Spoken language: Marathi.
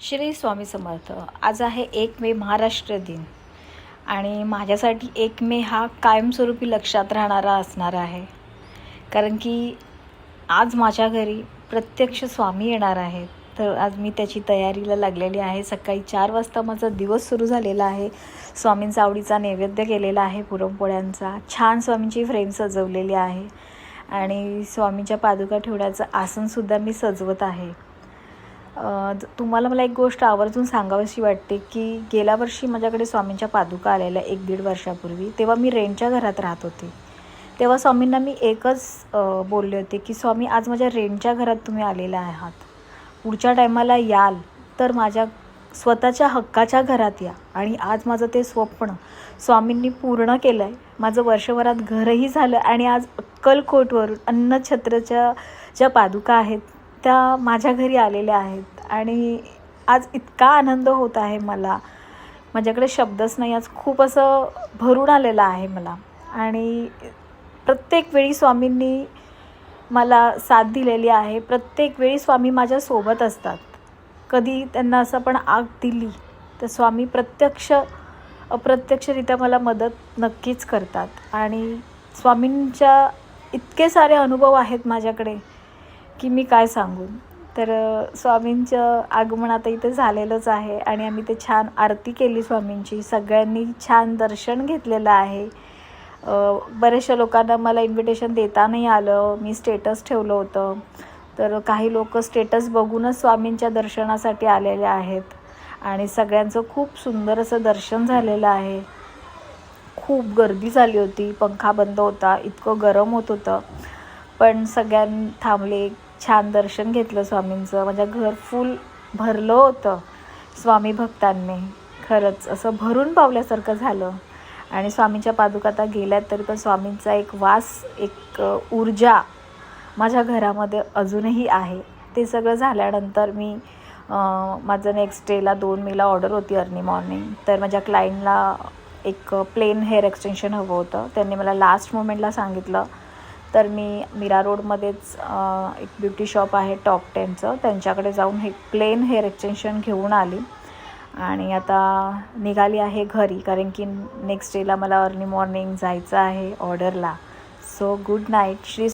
श्री स्वामी समर्थ. आज आहे 1 मे महाराष्ट्र दिन आणि माझ्यासाठी 1 मे हा कायमस्वरूपी लक्षात राहणारा असणार आहे. कारण की आज माझ्या घरी प्रत्यक्ष स्वामी येणार आहेत. तर आज मी त्याची तयारीला लागलेली आहे. सकाळी 4 वाजता माझा दिवस सुरू झालेला आहे. स्वामींचा आवडीचा नैवेद्य केलेला आहे, पुरणपोळ्यांचा. छान स्वामींची फ्रेम सजवलेली आहे आणि स्वामींच्या पादुका ठेवण्याचं आसनसुद्धा मी सजवत आहे. तुम्हाला मला एक गोष्ट आवर्जून सांगावीशी वाटते की गेल्या वर्षी माझ्याकडे स्वामींच्या पादुका आलेल्या 1-1.5 वर्षापूर्वी. तेव्हा मी रेंटच्या घरात राहत होते. तेव्हा स्वामींना मी एकच बोलले होते की स्वामी, आज माझ्या रेंटच्या घरात तुम्ही आलेला आहात. पुढच्या टायमाला याल तर माझ्या स्वतःच्या हक्काच्या घरात या. आणि आज माझं ते स्वप्न स्वामींनी पूर्ण केलं आहे. माझं वर्षभरात घरही झालं आणि आज अक्कलकोटवरून अन्नछत्रच्या ज्या पादुका आहेत त्या माझ्या घरी आलेल्या आहेत. आणि आज इतका आनंद होत आहे मला, माझ्याकडे शब्दच नाही. आज खूप असं भरून आलेलं आहे मला. आणि प्रत्येक वेळी स्वामींनी मला साथ दिलेली आहे. प्रत्येक वेळी स्वामी माझ्यासोबत असतात. कधी त्यांना असं पण आग दिली तर स्वामी प्रत्यक्ष अप्रत्यक्षरित्या मला मदत नक्कीच करतात. आणि स्वामींच्या इतके सारे अनुभव आहेत माझ्याकडे की मी काय सांगू. तर स्वामींचं आगमन आता इथे झालेलंच आहे आणि आम्ही ते छान आरती केली स्वामींची. सगळ्यांनी छान दर्शन घेतलेलं आहे. बऱ्याचशा लोकांना मला इन्व्हिटेशन देता नाही आलं. मी स्टेटस ठेवलं होतं, तर काही लोक स्टेटस बघूनच स्वामींच्या दर्शनासाठी आलेले आहेत. आणि सगळ्यांचं खूप सुंदर असं दर्शन झालेलं आहे. खूप गर्दी झाली होती, पंखा बंद होता, इतकं गरम होत होतं, पण सगळ्यांनी थांबले, छान दर्शन घेतलं स्वामींचं. माझं घर फुल भरलं होतं स्वामी भक्तांनी. खरंच असं भरून पावल्यासारखं झालं. आणि स्वामींच्या पादुका आता गेल्यात तरी पण स्वामींचा एक वास, एक ऊर्जा माझ्या घरामध्ये अजूनही आहे. ते सगळं झाल्यानंतर मी माझं नेक्स्ट डेला 2 मेला ऑर्डर होती अर्ली मॉर्निंग. तर माझ्या क्लायंटला एक प्लेन हेअर एक्सटेन्शन हवं होतं. त्यांनी मला लास्ट मोमेंटला सांगितलं. तर मी मीरा रोडमध्येच एक ब्युटी शॉप आहे टॉप 10चं, त्यांच्याकडे जाऊन हे प्लेन हेअर एक्सटेन्शन घेऊन आली. आणि आता निघाली आहे घरी, कारण की नेक्स्ट डेला मला अर्ली मॉर्निंग जायचं आहे ऑर्डरला. So good night. श्री